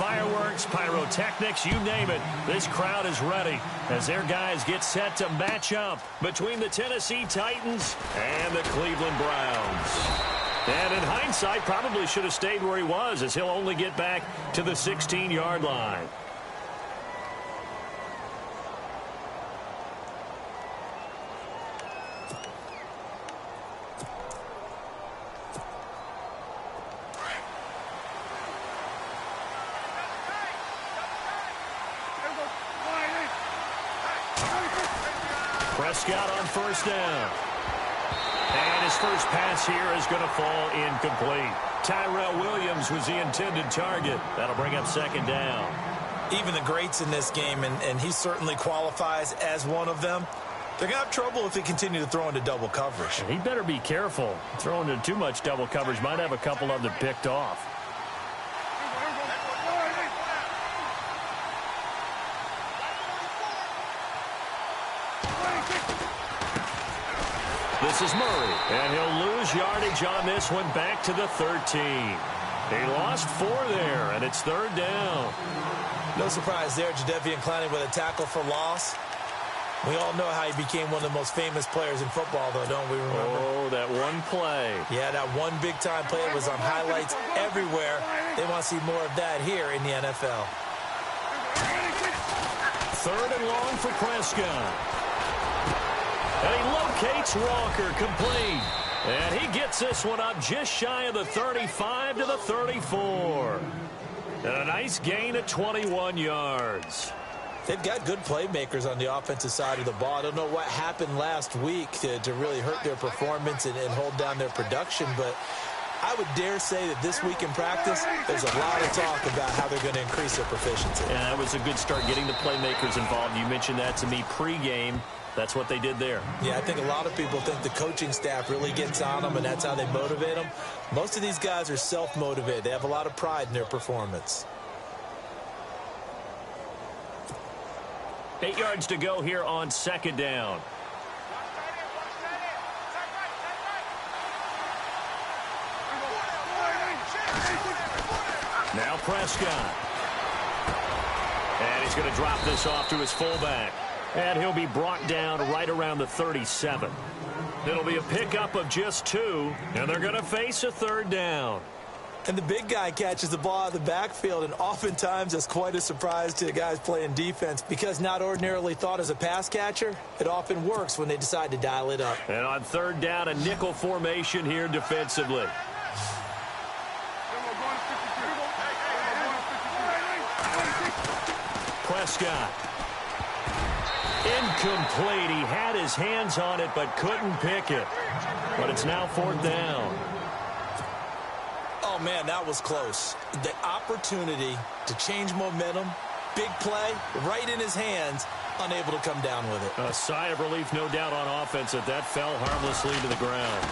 fireworks, pyrotechnics, you name it. This crowd is ready as their guys get set to match up between the Tennessee Titans and the Cleveland Browns. And in hindsight, probably should have stayed where he was, as he'll only get back to the 16-yard line. Prescott on first down. And his first pass here is going to fall incomplete. Tyrell Williams was the intended target. That'll bring up second down. Even the greats in this game, and he certainly qualifies as one of them, they're going to have trouble if they continue to throw into double coverage. He better be careful. Throwing into too much double coverage might have a couple of them picked off. This is Murray, and he'll lose yardage on this one back to the 13. He lost 4 there, and it's third down. No surprise there, Jadeveon Clowney with a tackle for loss. We all know how he became one of the most famous players in football, though, don't we remember? Oh, that one play. Yeah, that one big-time play was on highlights everywhere. They want to see more of that here in the NFL. Third and long for Prescott. And he locates Walker, complete. And he gets this one up just shy of the 35 to the 34. And a nice gain of 21 yards. They've got good playmakers on the offensive side of the ball. I don't know what happened last week to really hurt their performance and hold down their production, but I would dare say that this week in practice, there's a lot of talk about how they're going to increase their proficiency. Yeah, that was a good start getting the playmakers involved. You mentioned that to me pregame. That's what they did there. Yeah, I think a lot of people think the coaching staff really gets on them, and that's how they motivate them. Most of these guys are self-motivated. They have a lot of pride in their performance. 8 yards to go here on second down. Now Prescott. And he's going to drop this off to his fullback. And he'll be brought down right around the 37. It'll be a pickup of just 2, and they're going to face a third down. And the big guy catches the ball out of the backfield, and oftentimes it's quite a surprise to the guys playing defense because not ordinarily thought as a pass catcher, it often works when they decide to dial it up. And on third down, a nickel formation here defensively. Prescott. Incomplete. He had his hands on it but couldn't pick it. But it's now fourth down. Oh, man, that was close. The opportunity to change momentum, big play, right in his hands, unable to come down with it. A sigh of relief, no doubt, on offense that fell harmlessly to the ground.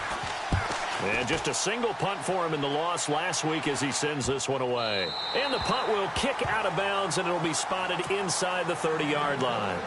And just a single punt for him in the loss last week as he sends this one away. And the punt will kick out of bounds, and it'll be spotted inside the 30-yard line.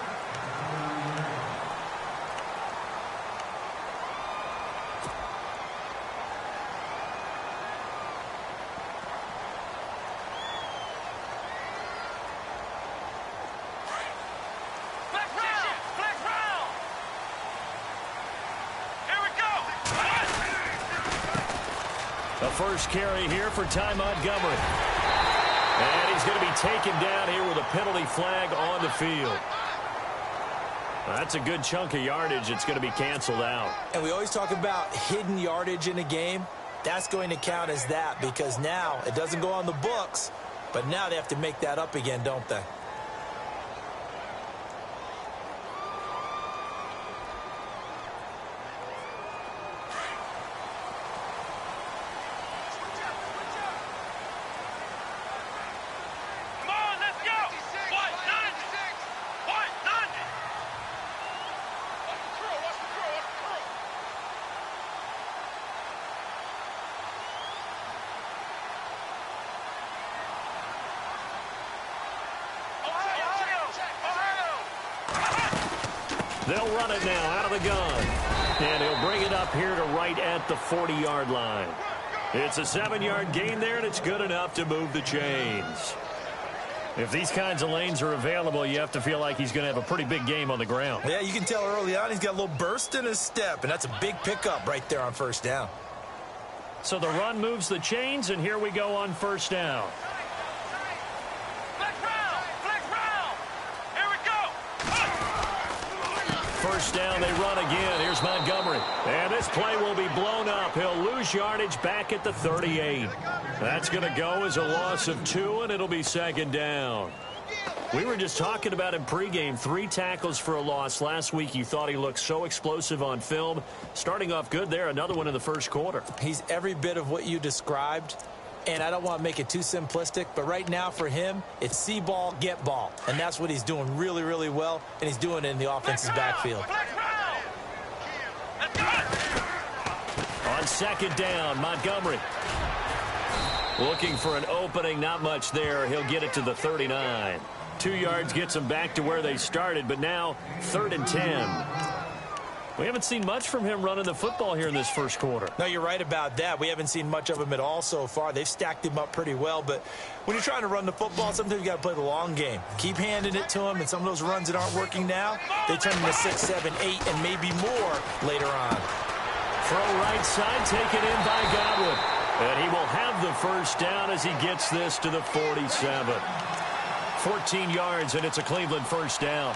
First carry here for Ty Montgomery. And he's going to be taken down here with a penalty flag on the field. That's a good chunk of yardage. It's going to be canceled out. And we always talk about hidden yardage in a game. That's going to count as that because now it doesn't go on the books, but now they have to make that up again, don't they? They'll run it now out of the gun. And he'll bring it up here to right at the 40-yard line. It's a 7-yard gain there, and it's good enough to move the chains. If these kinds of lanes are available, you have to feel like he's going to have a pretty big game on the ground. Yeah, you can tell early on he's got a little burst in his step, and that's a big pickup right there on first down. So the run moves the chains, and here we go on first down. First down, they run again. Here's Montgomery. And this play will be blown up. He'll lose yardage back at the 38. That's going to go as a loss of 2, and it'll be second down. We were just talking about him pregame. 3 tackles for a loss. Last week you thought he looked so explosive on film. Starting off good there. Another one in the first quarter. He's every bit of what you described. And I don't want to make it too simplistic, but right now for him, it's see ball, get ball. And that's what he's doing really, really well, and he's doing it in the offense's backfield. On second down, Montgomery. Looking for an opening, not much there. He'll get it to the 39. 2 yards gets him back to where they started, but now 3rd and 10. We haven't seen much from him running the football here in this first quarter. No, you're right about that. We haven't seen much of him at all so far. They've stacked him up pretty well, but when you're trying to run the football, sometimes you got to play the long game. Keep handing it to him, and some of those runs that aren't working now, they turn into 6, 7, 8, and maybe more later on. Throw right side, taken in by Godwin. And he will have the first down as he gets this to the 47. 14 yards, and it's a Cleveland first down.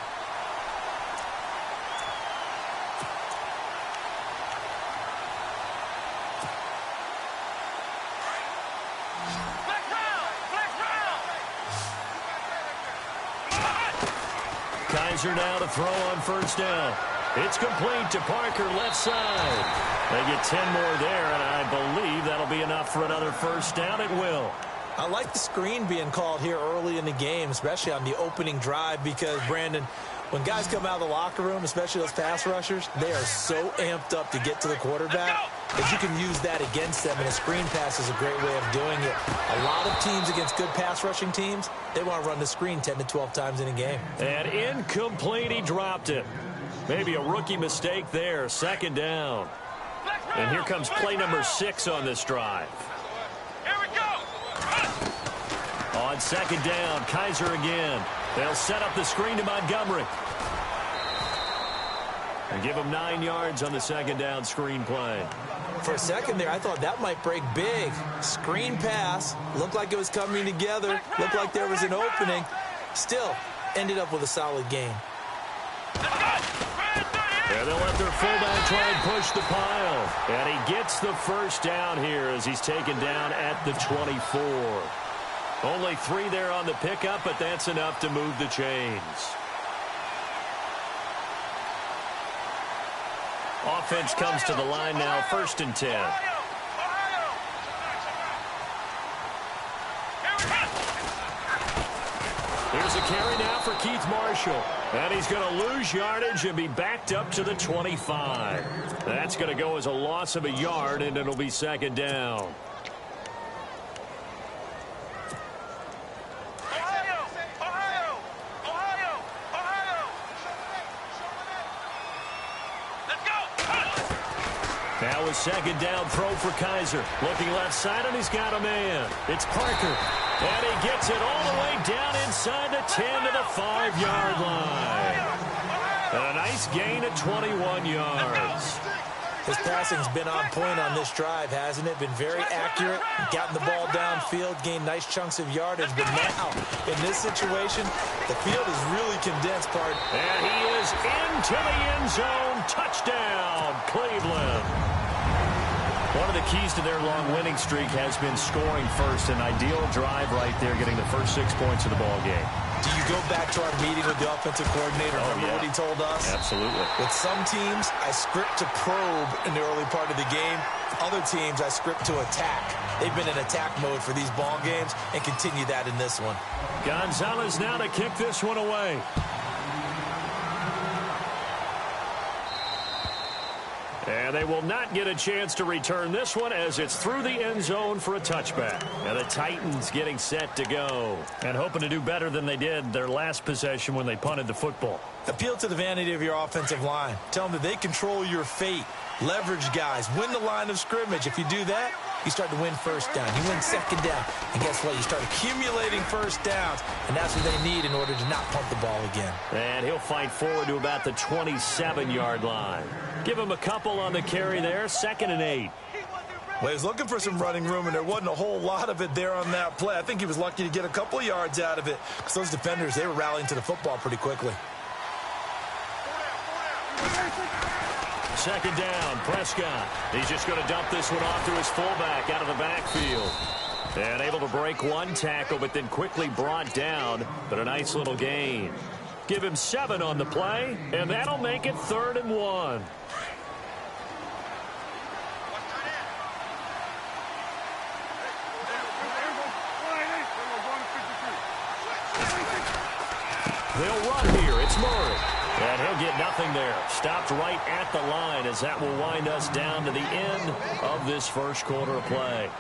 Kaiser now to throw on first down. It's complete to Parker, left side. They get 10 more there, and I believe that'll be enough for another first down. It will. I like the screen being called here early in the game, especially on the opening drive, because, Brandon, when guys come out of the locker room, especially those pass rushers, they are so amped up to get to the quarterback that you can use that against them, and a screen pass is a great way of doing it. A lot of teams against good pass rushing teams, they want to run the screen 10 to 12 times in a game. And incomplete, he dropped it. Maybe a rookie mistake there, second down. And here comes play number 6 on this drive. Here we go. On second down, Kaiser again. They'll set up the screen to Montgomery. And give him 9 yards on the second down screen play. For a second there, I thought that might break big. Screen pass. Looked like it was coming together. Looked like there was an opening. Still, ended up with a solid game. And they'll let their fullback try and push the pile. And he gets the first down here as he's taken down at the 24. Only 3 there on the pickup, but that's enough to move the chains. Offense comes to the line now, 1st and 10. Here's a carry now for Keith Marshall. And he's going to lose yardage and be backed up to the 25. That's going to go as a loss of a yard, and it'll be second down. Now a second down throw for Kaiser. Looking left side, and he's got a man. It's Parker. And he gets it all the way down inside the 10 to the 5-yard line. And a nice gain of 21 yards. His passing's been on point on this drive, hasn't it? Been very accurate, gotten the ball downfield, gained nice chunks of yardage. But now, in this situation, the field is really condensed, pardon. And he is into the end zone. Touchdown, Cleveland. One of the keys to their long winning streak has been scoring first. An ideal drive right there, getting the first 6 points of the ball game. Do you go back to our meeting with the offensive coordinator? Remember what he told us? Absolutely. With some teams, I script to probe in the early part of the game. Other teams, I script to attack. They've been in attack mode for these ball games and continue that in this one. Gonzalez now to kick this one away. And they will not get a chance to return this one as it's through the end zone for a touchback. And the Titans getting set to go and hoping to do better than they did their last possession when they punted the football. Appeal to the vanity of your offensive line. Tell them that they control your fate. leverage guys, win the line of scrimmage. If you do that, you start to win first down. You win second down. And guess what? You start accumulating first downs, and that's what they need in order to not punt the ball again. And he'll fight forward to about the 27-yard line. Give him a couple on the carry there, 2nd and 8. Well, he was looking for some running room, and there wasn't a whole lot of it there on that play. I think he was lucky to get a couple yards out of it because those defenders, they were rallying to the football pretty quickly. 2nd down, Prescott. He's just going to dump this one off to his fullback out of the backfield. And able to break one tackle, but then quickly brought down. But a nice little gain. Give him 7 on the play, and that'll make it 3rd and 1. They'll run here. It's Murray. And he'll get nothing there. Stopped right at the line as that will wind us down to the end of this first quarter of play.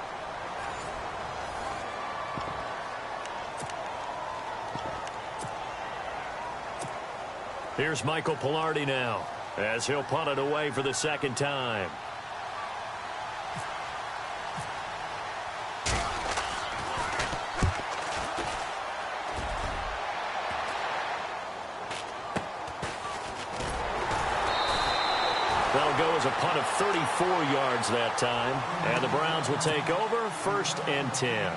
Here's Michael Pilardi now as he'll punt it away for the 2nd time. That'll go as a punt of 34 yards that time. And the Browns will take over, 1st and 10.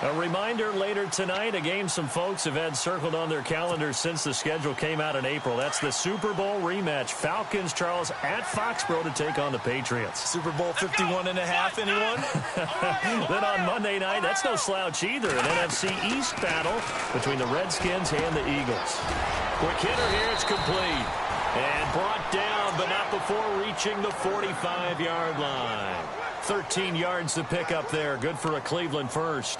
A reminder later tonight, a game some folks have had circled on their calendars since the schedule came out in April. That's the Super Bowl rematch. Falcons, Charles, at Foxborough to take on the Patriots. Super Bowl 51.5, anyone? Then on Monday night, that's no slouch either. An NFC East battle between the Redskins and the Eagles. Quick hitter here, it's complete. And brought down, but not before reaching the 45-yard line. 13 yards to pick up there. Good for a Cleveland first.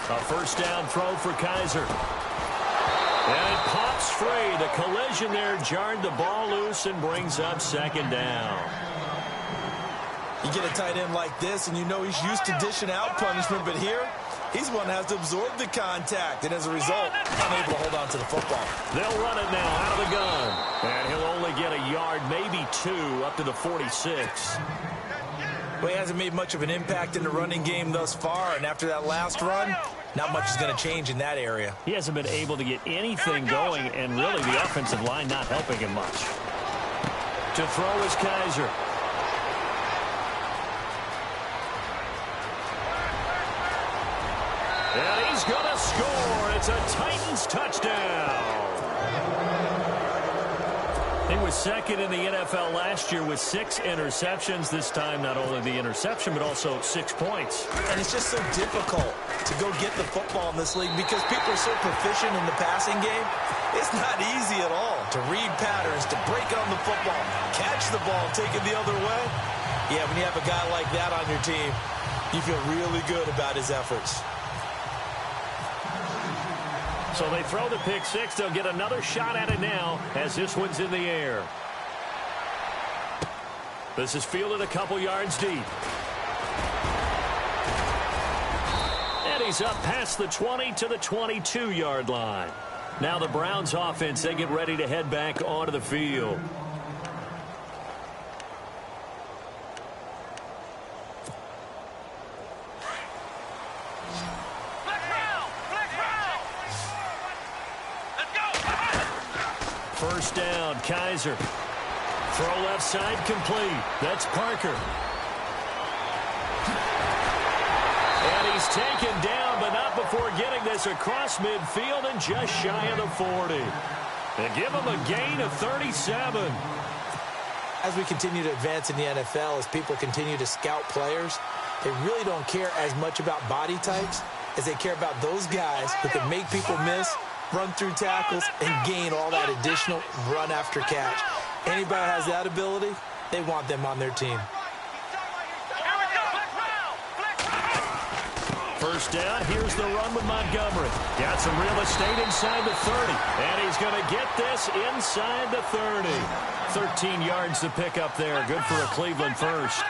A first down throw for Kaiser. And it pops free. The collision there jarred the ball loose and brings up 2nd down. You get a tight end like this, and you know he's used to dishing out punishment, but here, he's the one that has to absorb the contact, and as a result, unable to hold on to the football. They'll run it now out of the gun. And he'll only get a yard, maybe 2, up to the 46. Well, he hasn't made much of an impact in the running game thus far, and after that last run, not much is going to change in that area. He hasn't been able to get anything going, and really the offensive line not helping him much. To throw is Kaiser. And he's going to score. It's a Titans touchdown. He was 2nd in the NFL last year with 6 interceptions. This time, not only the interception, but also 6 points. And it's just so difficult to go get the football in this league because people are so proficient in the passing game. It's not easy at all to read patterns, to break on the football, catch the ball, take it the other way. Yeah, when you have a guy like that on your team, you feel really good about his efforts. So they throw the pick 6. They'll get another shot at it now as this one's in the air. This is fielded a couple yards deep. And he's up past the 20 to the 22-yard line. Now the Browns offense, they get ready to head back onto the field. First down, Kaiser. Throw left side complete. That's Parker. And he's taken down, but not before getting this across midfield and just shy of the 40. And give him a gain of 37. As we continue to advance in the NFL, as people continue to scout players, they really don't care as much about body types as they care about those guys who can make people miss, run through tackles, and gain all that additional run after catch. Anybody that has that ability, they want them on their team. first down. Here's the run with Montgomery. Got some real estate inside the 30. And he's going to get this inside the 30. 13 yards to pick up there. Good for a Cleveland first.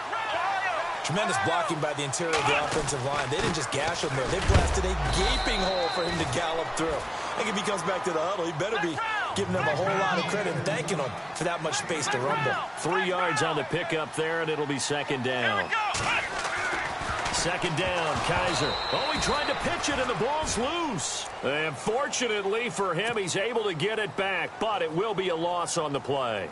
Tremendous blocking by the interior of the offensive line. They didn't just gash him there. They blasted a gaping hole for him to gallop through. I think if he comes back to the huddle, he better be giving them a whole lot of credit and thanking them for that much space to rumble. 3 yards on the pickup there, and it'll be second down. Second down, Kaiser. Oh, he tried to pitch it, and the ball's loose. And fortunately for him, he's able to get it back, but it will be a loss on the play.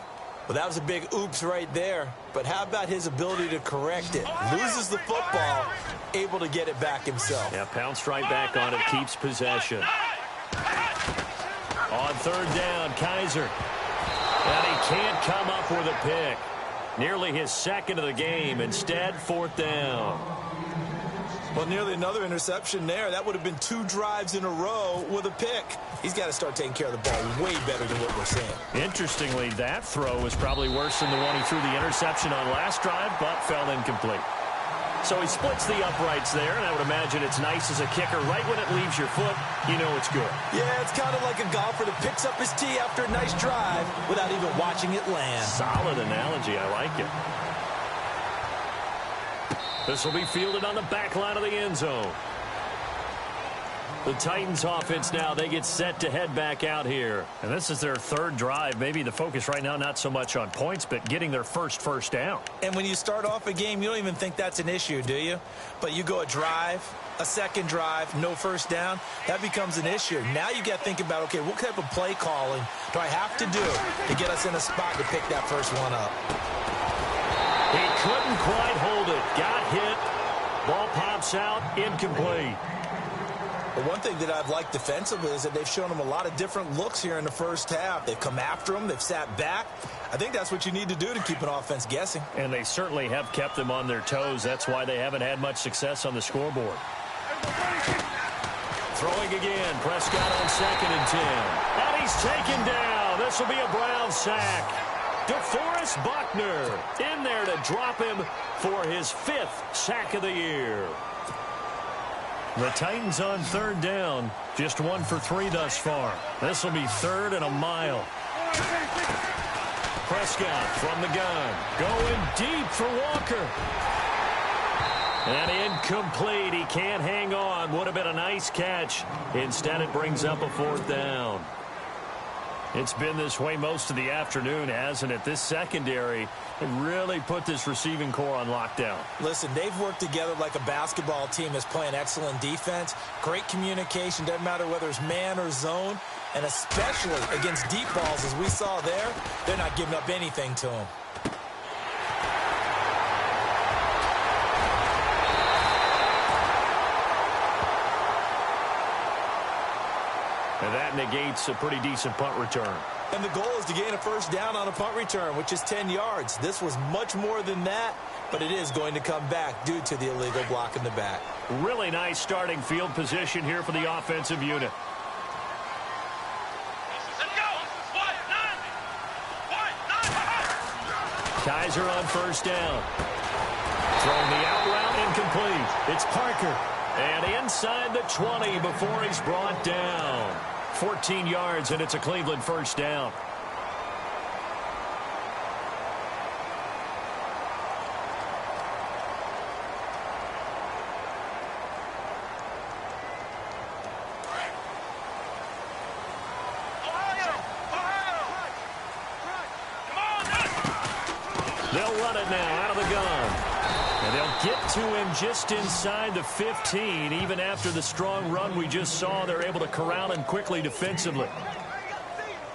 Well, that was a big oops right there. But how about his ability to correct it? Loses the football, able to get it back himself. Yeah, pounced right back on it, keeps possession. On third down, Kaiser. And he can't come up with a pick. Nearly his second of the game. Instead, fourth down. Well, nearly another interception there. That would have been 2 drives in a row with a pick. He's got to start taking care of the ball way better than what we're seeing. Interestingly, that throw was probably worse than the one he threw the interception on last drive, but fell incomplete. So he splits the uprights there, and I would imagine it's nice as a kicker. Right when it leaves your foot, you know it's good. Yeah, it's kind of like a golfer that picks up his tee after a nice drive without even watching it land. Solid analogy. I like it. This will be fielded on the back line of the end zone. The Titans offense now, they get set to head back out here. And this is their third drive. Maybe the focus right now not so much on points, but getting their first down. And when you start off a game, you don't even think that's an issue, do you? But you go a drive, a second drive, no first down, that becomes an issue. Now you got to think about, okay, what type of play calling do I have to do to get us in a spot to pick that first one up? He couldn't quite hold it. Got hit. Ball pops out. Incomplete. But one thing that I've liked defensively is that they've shown him a lot of different looks here in the first half. They've come after him. They've sat back. I think that's what you need to do to keep an offense guessing. And they certainly have kept them on their toes. That's why they haven't had much success on the scoreboard. Throwing again. Prescott on 2nd and 10. And he's taken down. This will be a Brown sack. DeForest Buckner in there to drop him for his 5th sack of the year. The Titans on third down. Just 1 for 3 thus far. This will be 3rd and a mile. Prescott from the gun. Going deep for Walker. And incomplete. He can't hang on. Would have been a nice catch. Instead, it brings up a 4th down. It's been this way most of the afternoon, hasn't it? This secondary really put this receiving core on lockdown. Listen, they've worked together like a basketball team that's playing excellent defense. Great communication. Doesn't matter whether it's man or zone. And especially against deep balls, as we saw there, they're not giving up anything to them. And that negates a pretty decent punt return. And the goal is to gain a first down on a punt return, which is 10 yards. This was much more than that, but it is going to come back due to the illegal block in the back. Really nice starting field position here for the offensive unit. Kaiser on first down. Throwing the out route incomplete. It's Parker. And inside the 20 before he's brought down. 14 yards, and it's a Cleveland first down. They'll run it now out of the gun. And they'll get to him just inside the 15. Even after the strong run we just saw, they're able to corral him quickly defensively.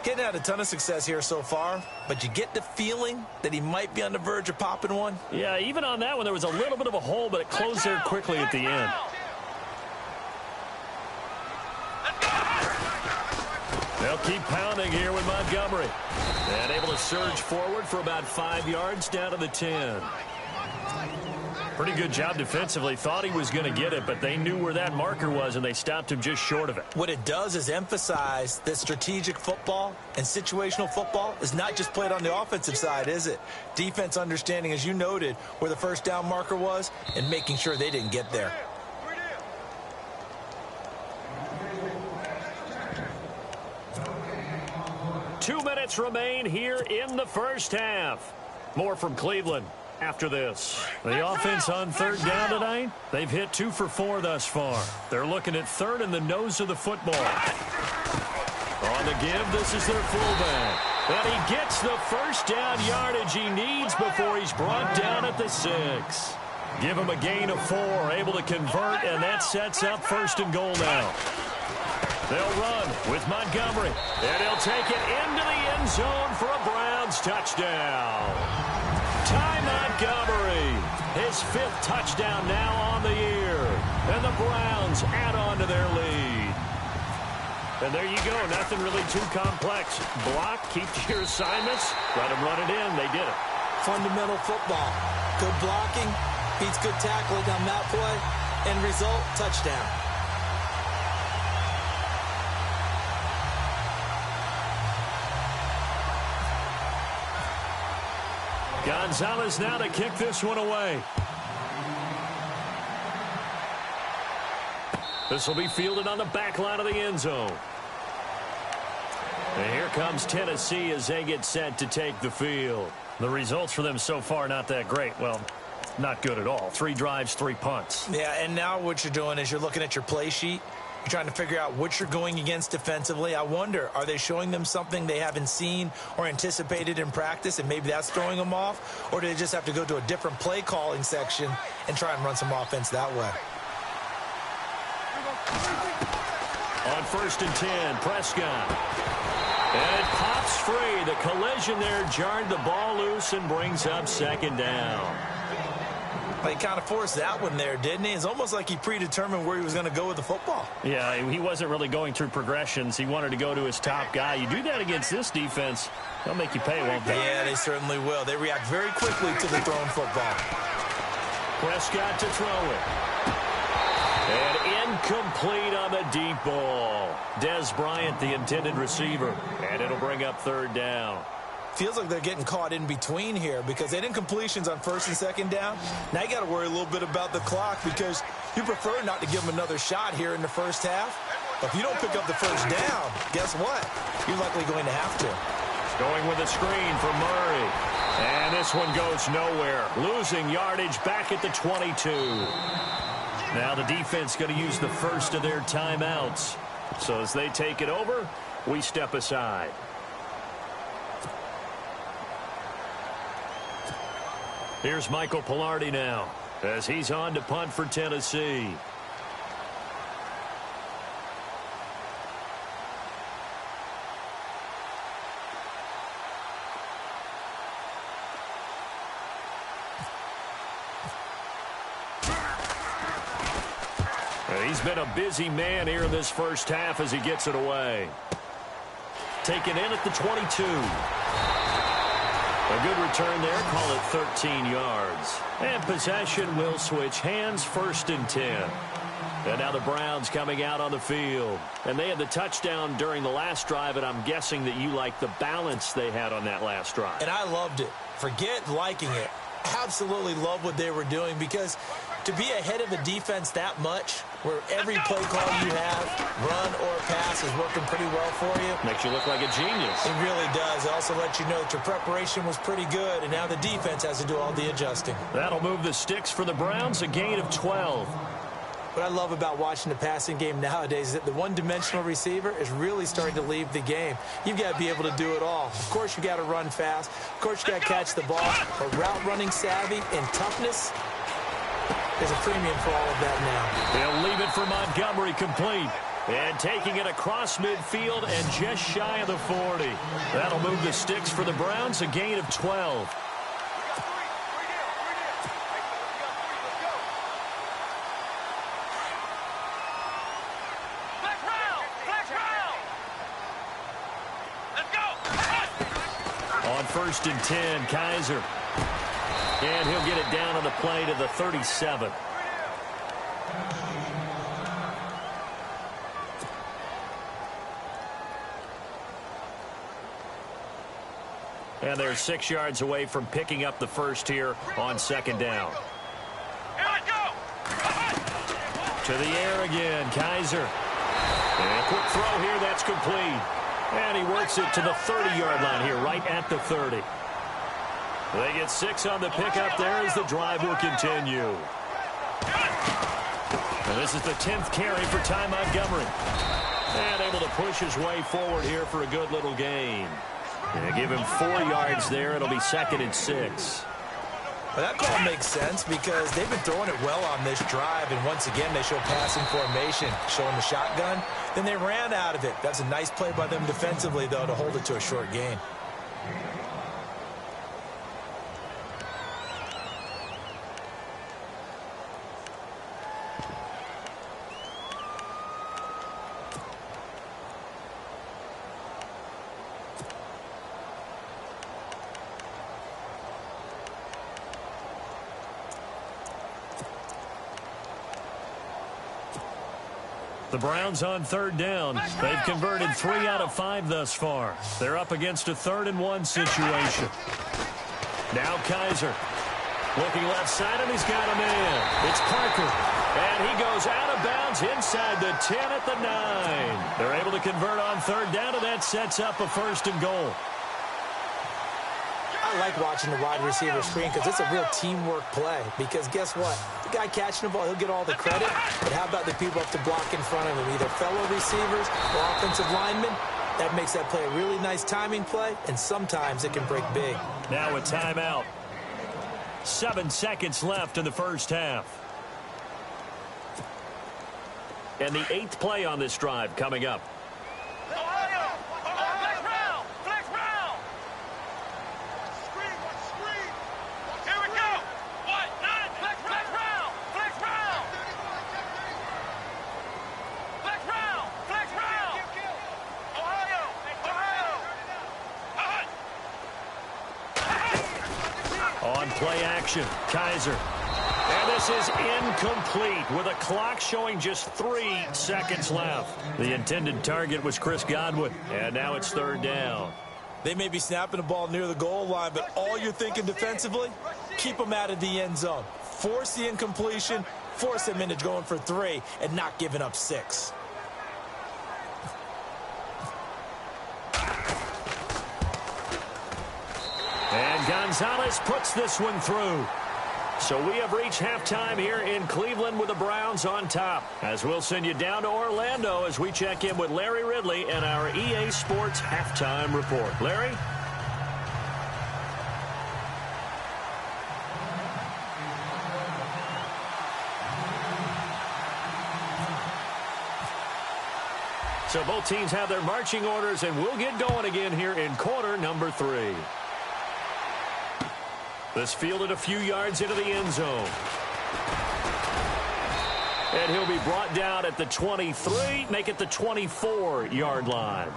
Getting had a ton of success here so far, but you get the feeling that he might be on the verge of popping one. Yeah, even on that one, there was a little bit of a hole, but it closed there quickly at the end. They'll keep pounding here with Montgomery. And able to surge forward for about 5 yards down to the 10. Pretty good job defensively. Thought he was going to get it, but they knew where that marker was, and they stopped him just short of it. What it does is emphasize that strategic football and situational football is not just played on the offensive side, is it? Defense understanding, as you noted, where the first down marker was and making sure they didn't get there. 2 minutes remain here in the first half. More from Cleveland after this. The offense on third down tonight, they've hit 2 for 4 thus far. They're looking at third in the nose of the football. On the give, this is their fullback. And he gets the first down yardage he needs before he's brought down at the 6. Give him a gain of 4, able to convert, and that sets up first and goal now. They'll run with Montgomery, and he'll take it into the end zone for a Browns touchdown. Ty Montgomery, his 5th touchdown now on the year, and the Browns add on to their lead. And there you go, nothing really too complex. Block, keep to your assignments, let them run it in. They did it. Fundamental football. Good blocking, beats good tackling on that play, end result, touchdown. Gonzalez now to kick this one away. This will be fielded on the back line of the end zone. And here comes Tennessee as they get set to take the field. The results for them so far not that great. Well, not good at all. 3 drives, 3 punts. Yeah, and now what you're doing is you're looking at your play sheet. You're trying to figure out what you're going against defensively. I wonder, are they showing them something they haven't seen or anticipated in practice, and maybe that's throwing them off? Or do they just have to go to a different play calling section and try and run some offense that way? On 1st and 10, Prescott. And it pops free. The collision there jarred the ball loose and brings up 2nd down. He kind of forced that one there, didn't he? It's almost like he predetermined where he was going to go with the football. Yeah, he wasn't really going through progressions. He wanted to go to his top guy. You do that against this defense, they'll make you pay, won't they? Yeah, they certainly will. They react very quickly to the thrown football. Prescott to throw it. And incomplete on the deep ball. Des Bryant, the intended receiver. And it'll bring up 3rd down. Feels like they're getting caught in between here because they didn't completions on 1st and 2nd down. Now you got to worry a little bit about the clock because you prefer not to give them another shot here in the first half. But if you don't pick up the first down, guess what? You're likely going to have to. Going with a screen for Murray. And this one goes nowhere. Losing yardage back at the 22. Now the defense going to use the first of their timeouts. So as they take it over, we step aside. Here's Michael Pilardi now as he's on to punt for Tennessee. He's been a busy man here in this first half as he gets it away. Taken in at the 22. A good return there, call it 13 yards. And possession will switch hands, 1st and 10. And now the Browns coming out on the field. And they had the touchdown during the last drive, and I'm guessing that you like the balance they had on that last drive. And I loved it. Forget liking it. Absolutely love what they were doing because to be ahead of a defense that much where every play call you have, run or pass, is working pretty well for you. Makes you look like a genius. It really does. It also lets you know that your preparation was pretty good, and now the defense has to do all the adjusting. That'll move the sticks for the Browns, a gain of 12. What I love about watching the passing game nowadays is that the one-dimensional receiver is really starting to leave the game. You've got to be able to do it all. Of course, you got to run fast. Of course, you got to catch the ball. But route running savvy and toughness, there's a premium for all of that now. They'll leave it for Montgomery complete. And taking it across midfield and just shy of the 40. That'll move the sticks for the Browns, a gain of 12. On 1st and 10, Kaiser. And he'll get it down on the play to the 37. And they're 6 yards away from picking up the first here on 2nd down. To the air again, Kaiser. And a quick throw here, that's complete. And he works it to the 30-yard line here, right at the 30. They get 6 on the pickup there as the drive will continue. And this is the 10th carry for Ty Montgomery. And able to push his way forward here for a good little gain. And give him 4 yards there. It'll be 2nd and 6. Well, that call makes sense because they've been throwing it well on this drive, and once again they show passing formation, showing the shotgun. Then they ran out of it. That's a nice play by them defensively, though, to hold it to a short gain. The Browns on 3rd down. They've converted 3 out of 5 thus far. They're up against a 3rd and 1 situation. Now Kaiser. Looking left side, and he's got a man. It's Parker. And he goes out of bounds inside the 10 at the 9. They're able to convert on 3rd down, and that sets up a 1st and goal. I like watching the wide receiver screen because it's a real teamwork play. Because guess what? The guy catching the ball, he'll get all the credit. But how about the people up to block in front of him? Either fellow receivers or offensive linemen. That makes that play a really nice timing play, and sometimes it can break big. Now a timeout. 7 seconds left in the first half. And the 8th play on this drive coming up. On play action, Kaiser. And this is incomplete with a clock showing just 3 seconds left. The intended target was Chris Godwin, and now it's 3rd down. They may be snapping the ball near the goal line, but all you're thinking defensively, keep them out of the end zone. Force the incompletion, force them into going for 3, and not giving up 6. And Gonzalez puts this one through. So we have reached halftime here in Cleveland with the Browns on top. As we'll send you down to Orlando as we check in with Larry Ridley and our EA Sports Halftime Report. Larry? So both teams have their marching orders, and we'll get going again here in quarter number 3. This fielded a few yards into the end zone. And he'll be brought down at the 23, make it the 24-yard line.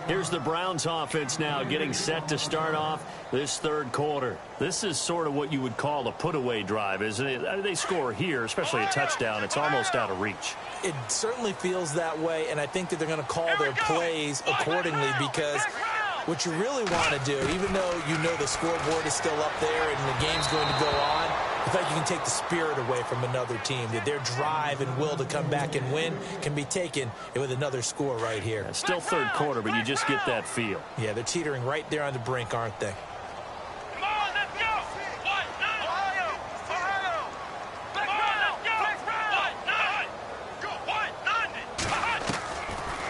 Here's the Browns offense now getting set to start off this 3rd quarter. This is sort of what you would call a put-away drive, isn't it? They score here, especially a touchdown. It's almost out of reach. It certainly feels that way, and I think that they're going to call their plays accordingly because what you really want to do, even though you know the scoreboard is still up there and the game's going to go on, I feel like you can take the spirit away from another team. That their drive and will to come back and win can be taken with another score right here. It's still 3rd quarter, but you just get that feel. Yeah, they're teetering right there on the brink, aren't they?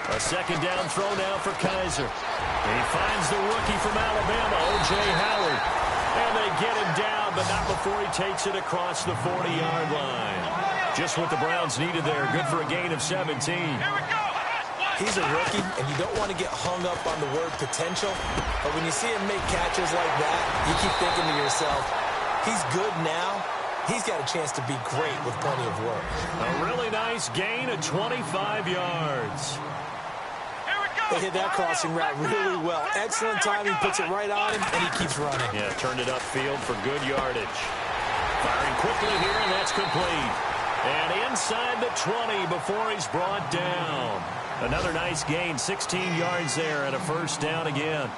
A 2nd down throw now for Kaiser. And he finds the rookie from Alabama, O.J. Howard. And they get him down, but not before he takes it across the 40-yard line. Just what the Browns needed there. Good for a gain of 17. He's a rookie, and you don't want to get hung up on the word potential. But when you see him make catches like that, you keep thinking to yourself, he's good now. He's got a chance to be great with plenty of work. A really nice gain of 25 yards. They hit that crossing route really well. Excellent timing, puts it right on him, and he keeps running. Yeah, turned it upfield for good yardage. Firing quickly here, and that's complete. And inside the 20 before he's brought down. Another nice gain, 16 yards there, and a 1st down again.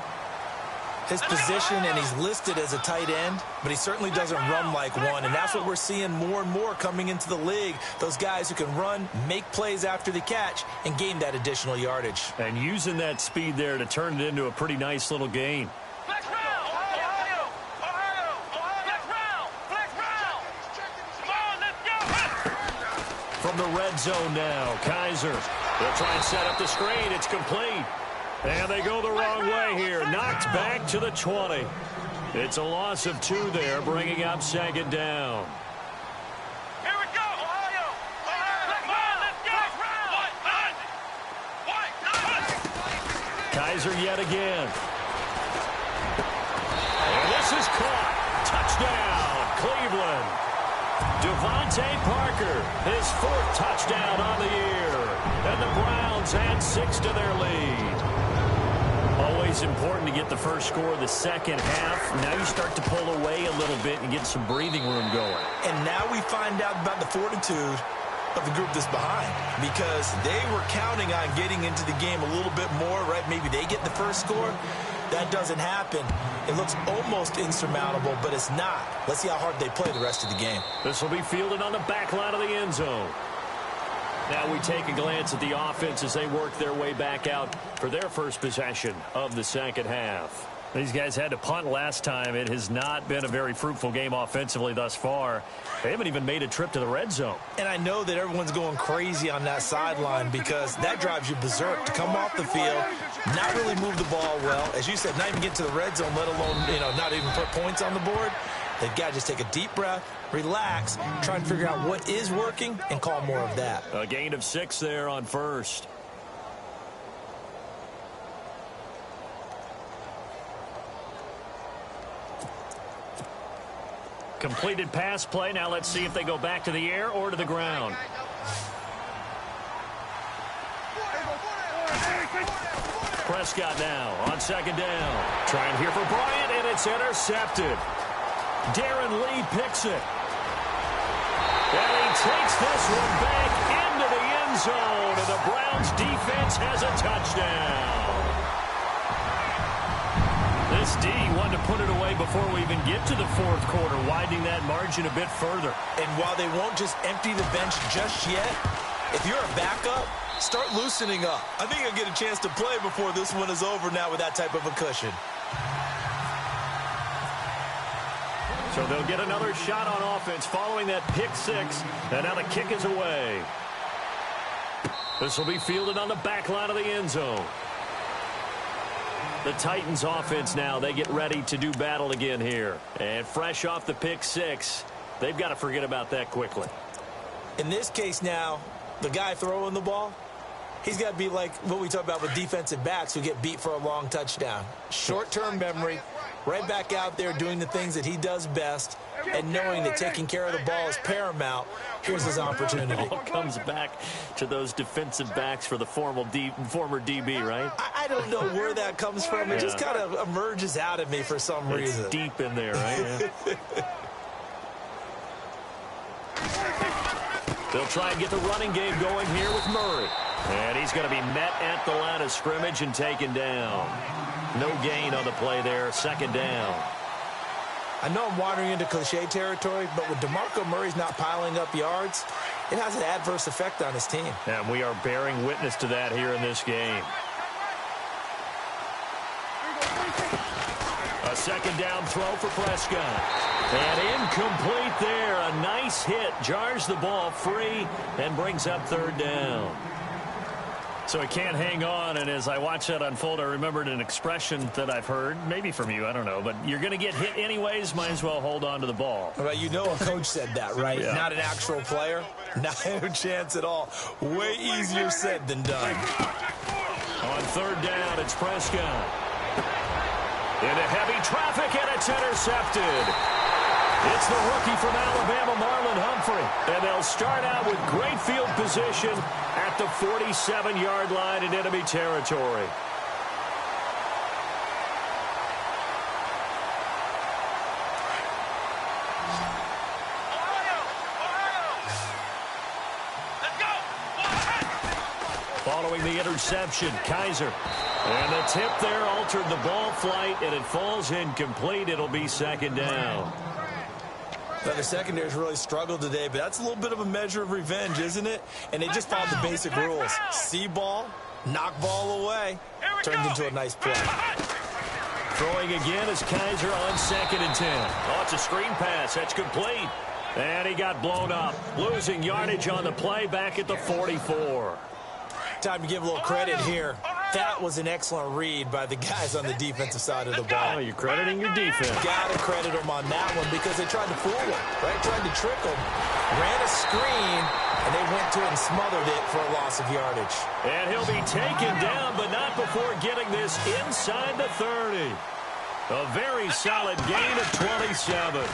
his position, and he's listed as a tight end, but he certainly doesn't run like one, and that's what we're seeing more and more coming into the league. Those guys who can run, make plays after the catch, and gain that additional yardage. And using that speed there to turn it into a pretty nice little gain. From the red zone now, Kaiser. They'll try and set up the screen. It's complete. And they go the wrong way here. Knocked back to the 20. It's a loss of 2 there, bringing up second down. Here we go, Ohio! Kaiser yet again. And this is caught. Touchdown, Cleveland. Devontae Parker, his 4th touchdown on the year. And the Browns add 6 to their lead. Always important to get the first score of the second half. Now you start to pull away a little bit and get some breathing room going. And now we find out about the fortitude of the group that's behind, because they were counting on getting into the game a little bit more, right? Maybe they get the first score. That doesn't happen. It looks almost insurmountable, but it's not. Let's see how hard they play the rest of the game. This will be fielded on the back line of the end zone. Now we take a glance at the offense as they work their way back out for their first possession of the second half. These guys had to punt last time. It has not been a very fruitful game offensively thus far. They haven't even made a trip to the red zone. And I know that everyone's going crazy on that sideline because that drives you berserk to come off the field, not really move the ball well. As you said, not even get to the red zone, let alone, not even put points on the board. They've got to just take a deep breath, relax, try and figure out what is working, and call more of that. A gain of 6 there on first. Completed pass play. Now let's see if they go back to the air or to the ground. Prescott now on second down. Trying here for Bryant, and it's intercepted. Darren Lee picks it. And he takes this one back into the end zone, and the Browns defense has a touchdown. This D wanted to put it away before we even get to the fourth quarter, widening that margin a bit further. And while they won't just empty the bench just yet, if you're a backup, start loosening up. I think you'll get a chance to play before this one is over now with that type of a cushion. So they'll get another shot on offense following that pick 6, and now the kick is away. This will be fielded on the back line of the end zone. The Titans offense now, they get ready to do battle again here. And fresh off the pick 6, they've got to forget about that quickly. In this case now, the guy throwing the ball, he's got to be like what we talk about with defensive backs who get beat for a long touchdown. Short-term memory, right back out there doing the things that he does best, and knowing that taking care of the ball is paramount. Here's his opportunity. It all comes back to those defensive backs for the former DB, right? I don't know where that comes from. It just kind of emerges out of me for some reason. It's deep in there, right? Yeah. They'll try and get the running game going here with Murray. And he's going to be met at the line of scrimmage and taken down. No gain on the play there, second down. I know I'm wandering into cliche territory, but with DeMarco Murray's not piling up yards, it has an adverse effect on his team. And we are bearing witness to that here in this game. A second down throw for Prescott. And incomplete there. A nice hit. Jars the ball free and brings up third down. So he can't hang on, and as I watch that unfold, I remembered an expression that I've heard, maybe from you, I don't know, but you're going to get hit anyways, might as well hold on to the ball. Well, you know a coach said that, right? Yeah. Not an actual player. Not a chance at all. Way easier said than done. On third down, it's Prescott. Into heavy traffic, and it's intercepted. It's the rookie from Alabama, Marlon Humphrey. And they'll start out with great field position at the 47-yard line in enemy territory. Following the reception. Kaiser. And the tip there altered the ball flight, and it falls incomplete. It'll be second down. Well, the secondary's really struggled today, but that's a little bit of a measure of revenge, isn't it? And they just followed the basic rules. See ball, knock ball away. Turns into a nice play. Throwing again is Kaiser on 2nd and 10. Oh, it's a screen pass. That's complete. And he got blown up. Losing yardage on the play back at the 44. Time to give a little credit here. That was an excellent read by the guys on the defensive side of the ball. Oh, you're crediting your defense. Got to credit them on that one because they tried to fool him, right? Tried to trick him. Ran a screen, and they went to it and smothered it for a loss of yardage. And he'll be taken down, but not before getting this inside the 30. A very solid gain of 27.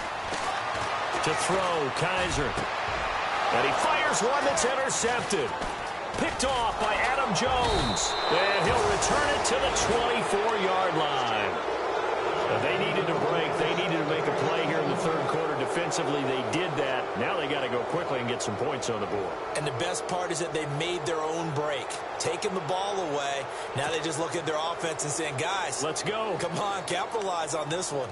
To throw, Kaiser. And he fires one that's intercepted. Picked off by Adam Jones. And he'll return it to the 24-yard line. They needed to break. They needed to make a play here in the third quarter. Defensively, they did that. Now they got to go quickly and get some points on the board. And the best part is that they made their own break. Taking the ball away. Now they just look at their offense and saying, guys, let's go. Come on, capitalize on this one.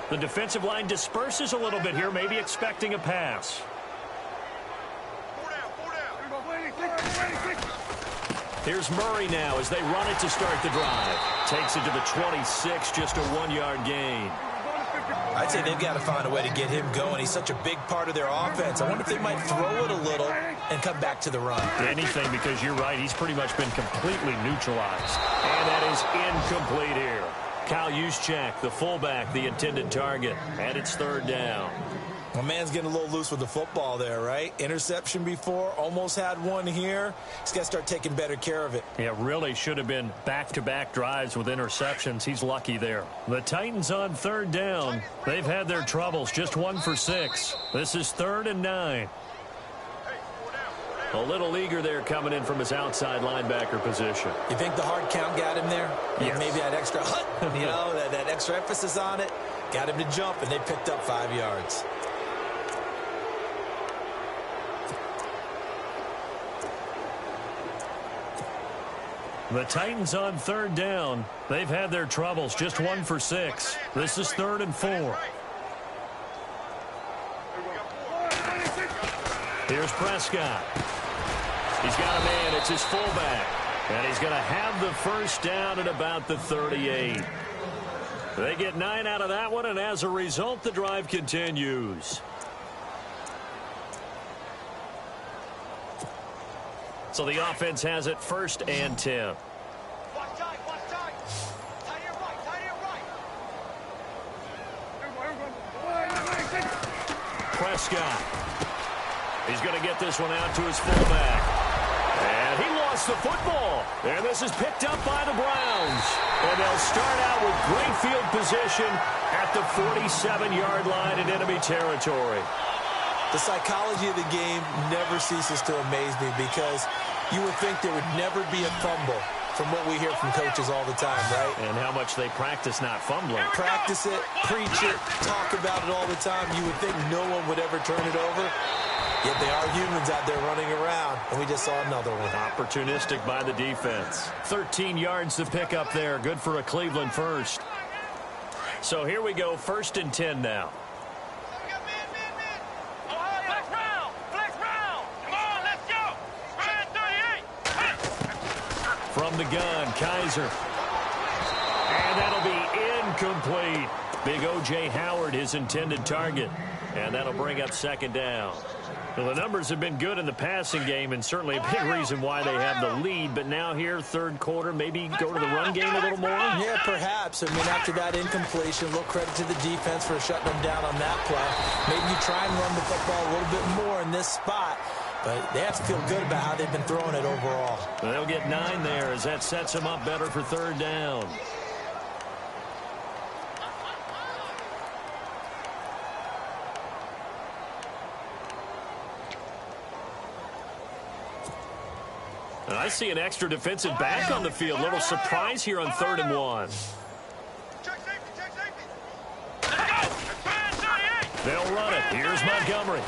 The defensive line disperses a little bit here, maybe expecting a pass. Here's Murray now as they run it to start the drive. Takes it to the 26, just a 1-yard gain. I'd say they've got to find a way to get him going. He's such a big part of their offense. I wonder if they might throw it a little and come back to the run. Anything, because you're right. He's pretty much been completely neutralized. And that is incomplete here. Kyle Juszczyk, the fullback, the intended target. And it's third down. My man's getting a little loose with the football there, right? Interception before, almost had one here. He's got to start taking better care of it. Yeah, really should have been back-to-back drives with interceptions. He's lucky there. The Titans on third down. They've had their troubles, just 1 for 6. This is 3rd and 9. A little eager there coming in from his outside linebacker position. You think the hard count got him there? Yes. Maybe that extra that extra emphasis on it got him to jump, and they picked up 5 yards. The Titans on third down. They've had their troubles, just 1 for 6. This is 3rd and 4. Here's Prescott. He's got a man. It's his fullback. And he's going to have the first down at about the 38. They get 9 out of that one, and as a result, the drive continues. So the offense has it 1st and 10. Prescott. He's going to get this one out to his fullback. And he lost the football. And this is picked up by the Browns. And they'll start out with great field position at the 47-yard line in enemy territory. The psychology of the game never ceases to amaze me because you would think there would never be a fumble from what we hear from coaches all the time, right? And how much they practice not fumbling. Practice it, preach it, talk about it all the time. You would think no one would ever turn it over. Yet they are humans out there running around, and we just saw another one. Opportunistic by the defense. 13 yards to pick up there. Good for a Cleveland first. So here we go, 1st and 10 now. From the gun, Kaiser. And that'll be incomplete. Big O.J. Howard, his intended target. And that'll bring up 2nd down. Well, the numbers have been good in the passing game, and certainly a big reason why they have the lead. But now here, third quarter, maybe go to the run game a little more? Yeah, perhaps. I mean, after that incompletion, a little credit to the defense for shutting them down on that play. Maybe you try and run the football a little bit more in this spot. But they have to feel good about how they've been throwing it overall. Well, they'll get 9 there as that sets them up better for 3rd down. And I see an extra defensive back on the field. Little surprise here on 3rd and 1. They'll run it. Here's Montgomery.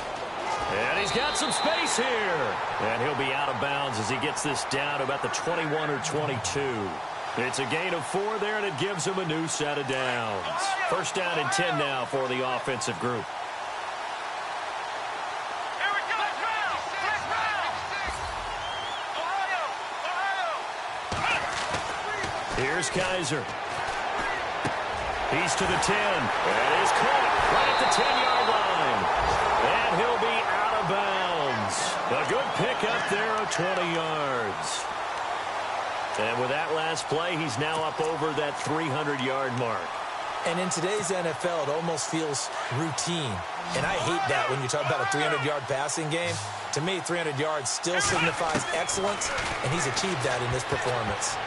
And he's got some space here. And he'll be out of bounds as he gets this down to about the 21 or 22. It's a gain of 4 there, and it gives him a new set of downs. First down and 10 now for the offensive group. Here we go. Let's round. Ohio. Here's Kaiser. He's to the 10. And is caught right at the 10-yard line. And he'll be out of bounds. A good pickup there of 20 yards. And with that last play, he's now up over that 300-yard mark. And in today's NFL, it almost feels routine. And I hate that when you talk about a 300-yard passing game. To me, 300 yards still signifies excellence, and he's achieved that in this performance.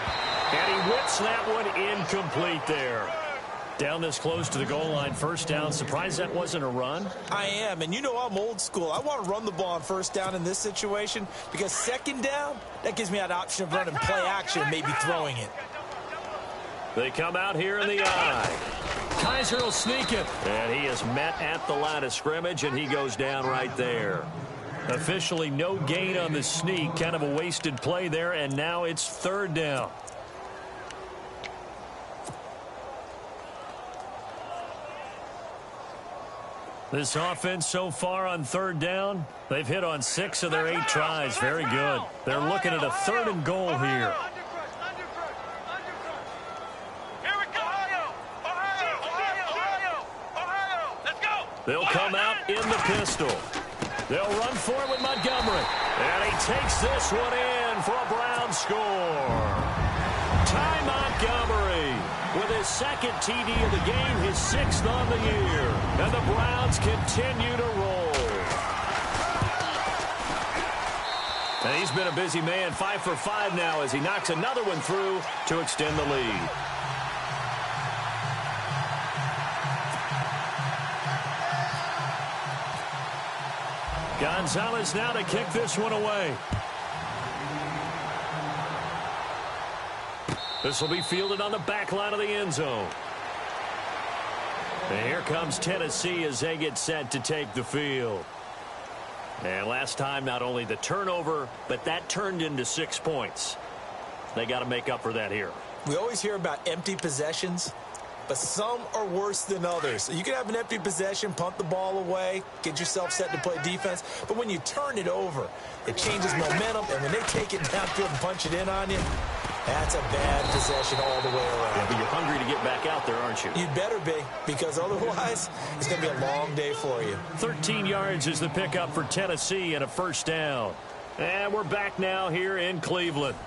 And he whips that one incomplete there. Down this close to the goal line, first down. Surprised that wasn't a run? I am, and you know I'm old school. I want to run the ball on first down in this situation because second down, that gives me that option of running play action and maybe throwing it. They come out here in the eye. Kaiser will sneak it. And he is met at the line of scrimmage, and he goes down right there. Officially no gain on the sneak. Kind of a wasted play there, and now it's third down. This offense so far on third down, they've hit on 6 of their 8 tries. Very good. They're looking at a 3rd and goal here. Here we go. Ohio. Let's go. They'll come out in the pistol. They'll run for it with Montgomery. And he takes this one in for a Brown score. Ty Montgomery with his 2nd TD of the game, his 6th on the year. And the Browns continue to roll. And he's been a busy man, 5 for 5 now as he knocks another one through to extend the lead. Gonzalez now to kick this one away. This will be fielded on the back line of the end zone. And here comes Tennessee as they get set to take the field. And last time, not only the turnover, but that turned into 6 points. They got to make up for that here. We always hear about empty possessions, but some are worse than others. You can have an empty possession, punt the ball away, get yourself set to play defense, but when you turn it over, it changes momentum, and when they take it downfield and punch it in on you, that's a bad possession all the way around. Yeah, but you're hungry to get back out there, aren't you? You'd better be, because otherwise it's going to be a long day for you. 13 yards is the pickup for Tennessee and a first down. And we're back now here in Cleveland.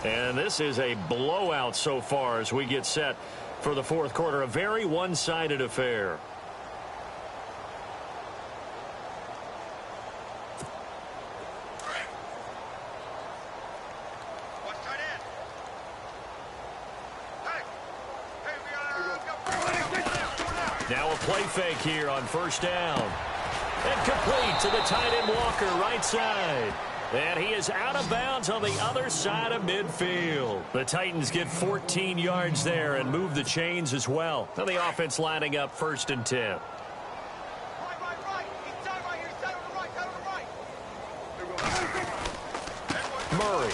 And this is a blowout so far as we get set for the fourth quarter. A very one-sided affair. Now a play fake here on first down. And complete to the tight end Walker, right side. And he is out of bounds on the other side of midfield. The Titans get 14 yards there and move the chains as well. Now the offense lining up 1st and 10. Right. He's down right here. He's down on the right. Murray.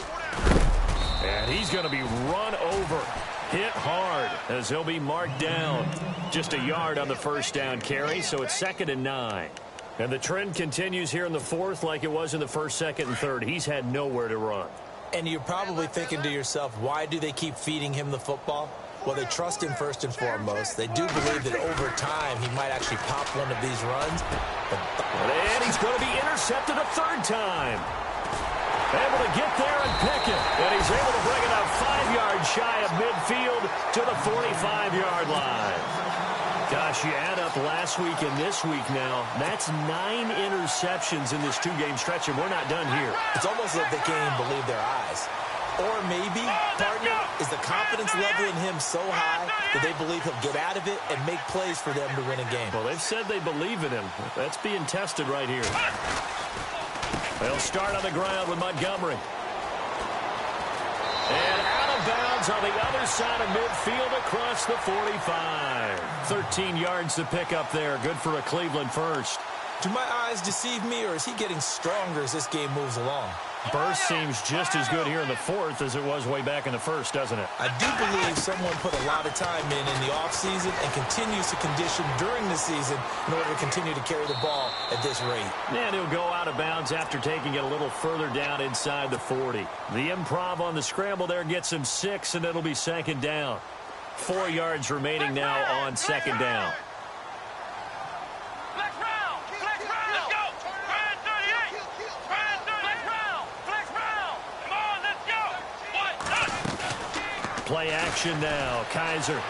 And he's going to be run over. Hit hard as he'll be marked down. Just a yard on the first down carry, so it's 2nd and 9. And the trend continues here in the fourth like it was in the first, 2nd, and 3rd. He's had nowhere to run. And you're probably thinking to yourself, why do they keep feeding him the football? Well, they trust him first and foremost. They do believe that over time he might actually pop one of these runs. And he's going to be intercepted a 3rd time. Able to get there and pick it. And he's able to bring it up 5 yards shy of midfield to the 45-yard line. Gosh, you add up last week and this week now, that's 9 interceptions in this 2-game stretch, and we're not done here. It's almost like they can't even believe their eyes. Or maybe, partner, is the confidence level in him so high that they believe he'll get out of it and make plays for them to win a game. Well, they've said they believe in him. That's being tested right here. They'll start on the ground with Montgomery. And out of bounds on the other side of midfield across the 45. 13 yards to pick up there. Good for a Cleveland first. Do my eyes deceive me, or is he getting stronger as this game moves along? Burst seems just as good here in the fourth as it was way back in the first, doesn't it? I do believe someone put a lot of time in the offseason and continues to condition during the season in order to continue to carry the ball at this rate. And he'll go out of bounds after taking it a little further down inside the 40. The improv on the scramble there gets him 6, and it'll be second down. 4 yards remaining now on second down. Play action now. Kaiser.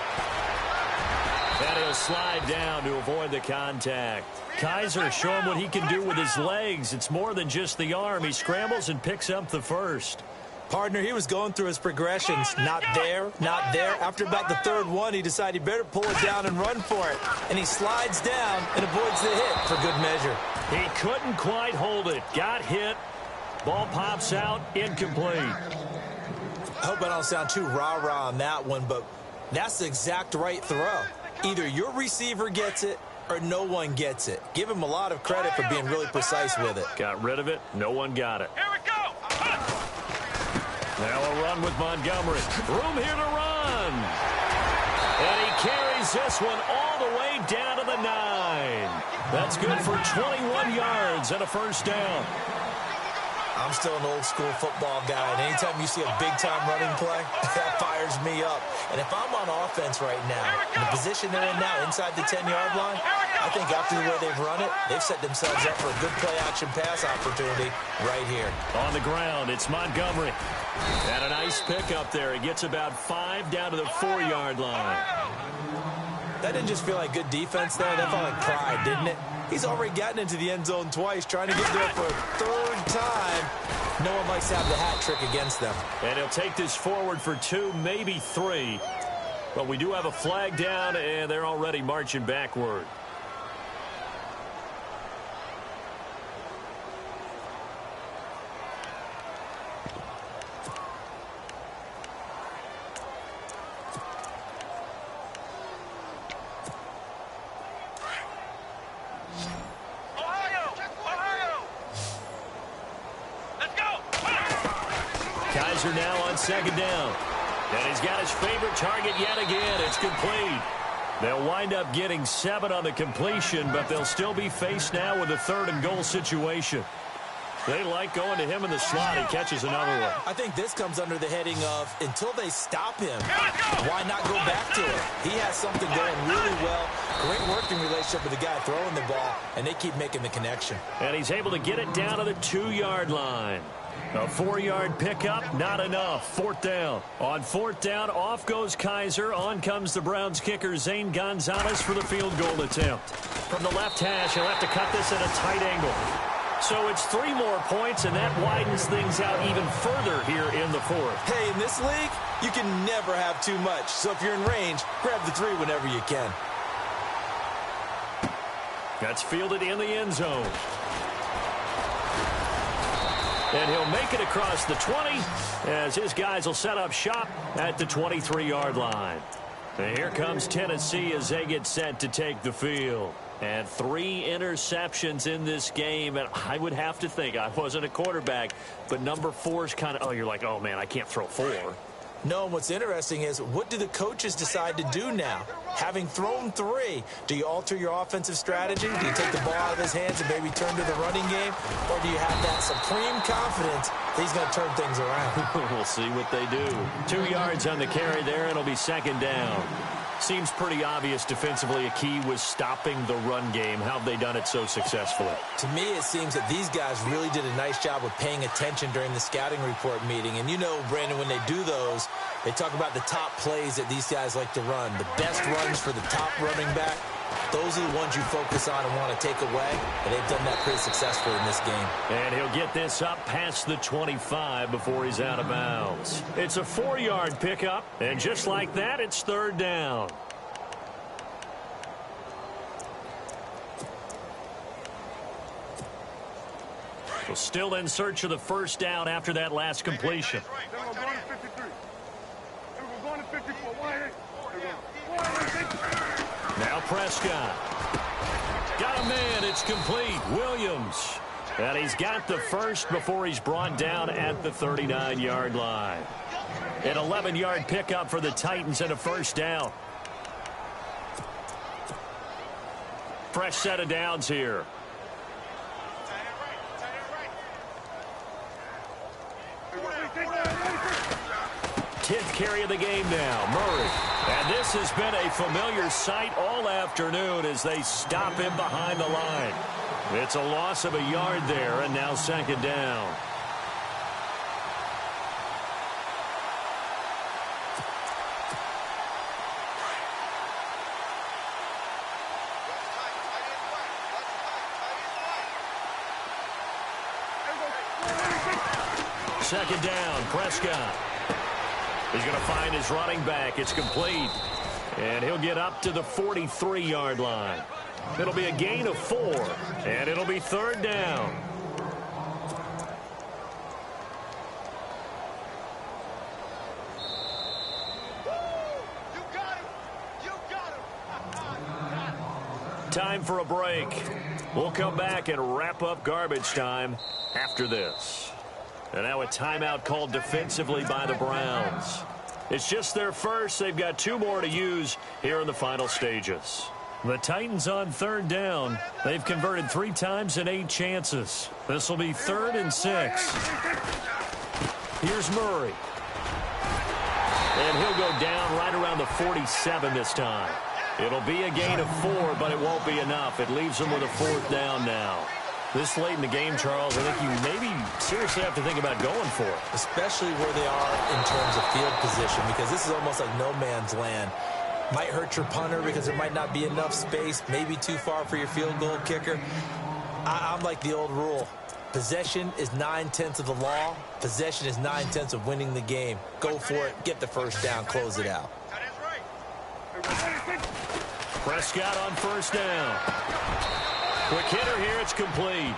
And he'll slide down to avoid the contact. Kaiser showing what he can do with his legs. It's more than just the arm. He scrambles and picks up the first. Partner, he was going through his progressions. Not there, not there. After about the third one, he decided he better pull it down and run for it. And he slides down and avoids the hit for good measure. He couldn't quite hold it. Got hit. Ball pops out. Incomplete. I hope I don't sound too rah-rah on that one, but that's the exact right throw. Either your receiver gets it or no one gets it. Give him a lot of credit for being really precise with it. Got rid of it. No one got it. Here we go. Now a run with Montgomery. Room here to run. And he carries this one all the way down to the 9. That's good for 21 yards and a first down. I'm still an old school football guy, and anytime you see a big-time running play, that fires me up. And if I'm on offense right now, in the position they're in now, inside the 10-yard line, I think after the way they've run it, they've set themselves up for a good play-action pass opportunity right here. On the ground, it's Montgomery. And a nice pickup there. He gets about 5 down to the 4-yard line. That didn't just feel like good defense there. That felt like pride, didn't it? He's already gotten into the end zone twice, trying to get there for a third time. No one likes to have the hat trick against them. And he'll take this forward for 2, maybe 3. But we do have a flag down, and they're already marching backward. Kaiser now on second down. And he's got his favorite target yet again. It's complete. They'll wind up getting 7 on the completion, but they'll still be faced now with a 3rd and goal situation. They like going to him in the slot. He catches another one. I think this comes under the heading of until they stop him, why not go back to it? He has something going really well. Great working relationship with the guy throwing the ball, and they keep making the connection. And he's able to get it down to the 2-yard line. A 4-yard pickup, not enough. 4th down. On 4th down, off goes Kaiser. On comes the Browns kicker, Zane Gonzalez, for the field goal attempt. From the left hash, he'll have to cut this at a tight angle. So it's 3 more points, and that widens things out even further here in the 4th. Hey, in this league, you can never have too much. So if you're in range, grab the 3 whenever you can. That's fielded in the end zone. And he'll make it across the 20 as his guys will set up shop at the 23-yard line. And here comes Tennessee as they get set to take the field. And 3 interceptions in this game. And I would have to think, I wasn't a quarterback, but number 4 is kind of, oh, you're like, oh, man, I can't throw 4. No, what's interesting is, what do the coaches decide to do now? Having thrown 3, do you alter your offensive strategy? Do you take the ball out of his hands and maybe turn to the running game? Or do you have that supreme confidence that he's going to turn things around? We'll see what they do. 2 yards on the carry there, and it'll be second down. Seems pretty obvious defensively a key was stopping the run game. How have they done it so successfully? To me, it seems that these guys really did a nice job of paying attention during the scouting report meeting. And you know, Brandon, when they do those, they talk about the top plays that these guys like to run. The best runs for the top running back. Those are the ones you focus on and want to take away, and they've done that pretty successfully in this game. And he'll get this up past the 25 before he's out of bounds. It's a 4-yard pickup, and just like that, it's 3rd down. So still in search of the first down after that last completion. Now Prescott. Got a man. It's complete. Williams. And he's got the first before he's brought down at the 39-yard line. An 11-yard pickup for the Titans and a first down. Fresh set of downs here. 10th carry of the game now, Murray. And this has been a familiar sight all afternoon as they stop him behind the line. It's a loss of a yard there, and now second down. Second down, Prescott. He's going to find his running back. It's complete. And he'll get up to the 43-yard line. It'll be a gain of 4, and it'll be third down. You got him! You got him! Time for a break. We'll come back and wrap up garbage time after this. And now a timeout called defensively by the Browns. It's just their first. They've got 2 more to use here in the final stages. The Titans on third down. They've converted 3 times in 8 chances. This will be 3rd and 6. Here's Murray. And he'll go down right around the 47 this time. It'll be a gain of 4, but it won't be enough. It leaves them with a 4th down now. This late in the game, Charles, I think you maybe seriously have to think about going for it. Especially where they are in terms of field position, because this is almost like no man's land. Might hurt your punter because there might not be enough space, maybe too far for your field goal kicker. I'm like the old rule. Possession is 9/10 of the law. Possession is 9/10 of winning the game. Go for it, get the first down, close it out. Prescott on first down. Quick hitter here, it's complete.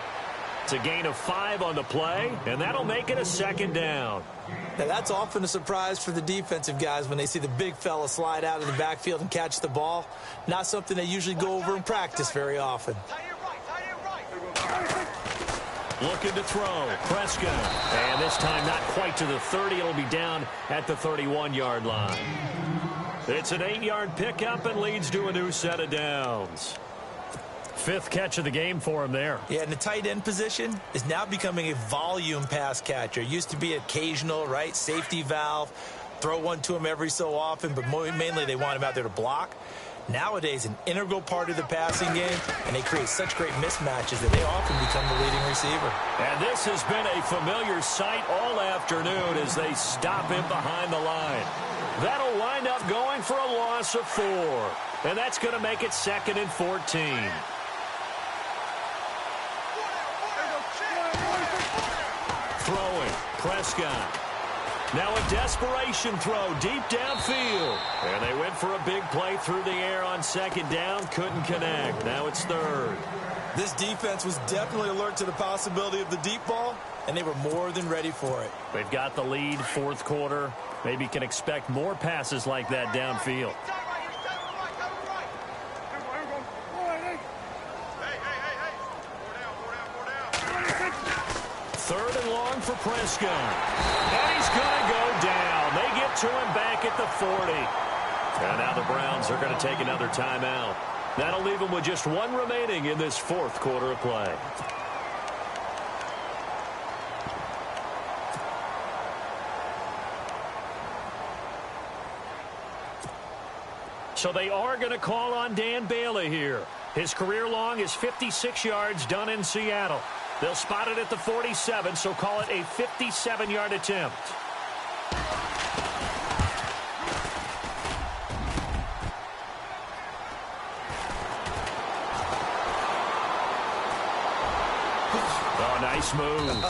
It's a gain of 5 on the play, and that'll make it a second down. Now, that's often a surprise for the defensive guys when they see the big fella slide out of the backfield and catch the ball. Not something they usually go over in practice very often. Looking to throw, Prescott. And this time not quite to the 30. It'll be down at the 31-yard line. It's an 8-yard pickup and leads to a new set of downs. 5th catch of the game for him there. Yeah, and the tight end position is now becoming a volume pass catcher. Used to be occasional, right? Safety valve. Throw one to him every so often, but mainly they want him out there to block. Nowadays, an integral part of the passing game, and they create such great mismatches that they often become the leading receiver. And this has been a familiar sight all afternoon as they stop him behind the line. That'll wind up going for a loss of 4. And that's going to make it 2nd and 14. Throwing, Prescott. Now a desperation throw deep downfield. And they went for a big play through the air on second down. Couldn't connect. Now it's 3rd. This defense was definitely alert to the possibility of the deep ball, and they were more than ready for it. They've got the lead, 4th quarter. Maybe can expect more passes like that downfield. 3rd and long for Prescott. And he's going to go down. They get to him back at the 40. And now the Browns are going to take another timeout. That'll leave them with just 1 remaining in this 4th quarter of play. So they are going to call on Dan Bailey here. His career long is 56 yards done in Seattle. They'll spot it at the 47, so call it a 57-yard attempt. Oh, nice move.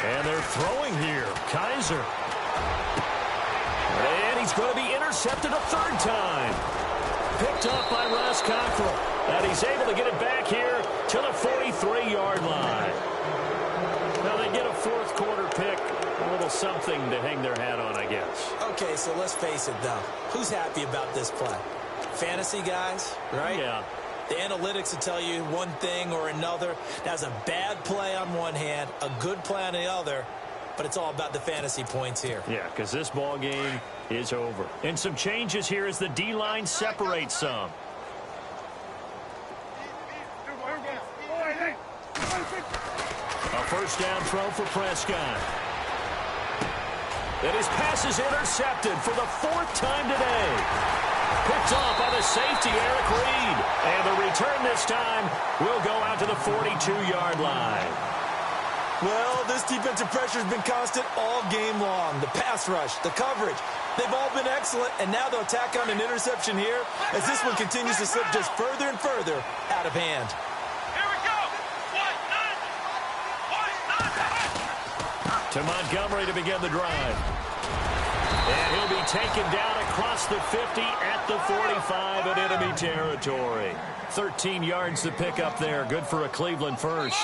And they're throwing here. Kaiser. It's going to be intercepted a third time. Picked up by Ross Cockrell. And he's able to get it back here to the 43-yard line. Now they get a fourth quarter pick. A little something to hang their hat on, I guess. Okay, so let's face it, though. Who's happy about this play? Fantasy guys, right? Yeah. The analytics will tell you one thing or another. That's a bad play on one hand, a good play on the other, but it's all about the fantasy points here. Yeah, because this ball game is over. And some changes here as the D-line separates some. A first down throw for Prescott. And his pass is intercepted for the fourth time today. Picked off by the safety, Eric Reed. And the return this time will go out to the 42-yard line. Well, this defensive pressure has been constant all game long. The pass rush, the coverage, they've all been excellent, and now they'll tack on an interception here as this one continues to slip just further and further out of hand. Here we go. To Montgomery to begin the drive. And he'll be taken down across the 50 at the 45 in enemy territory. 13 yards to pick up there. Good for a Cleveland first.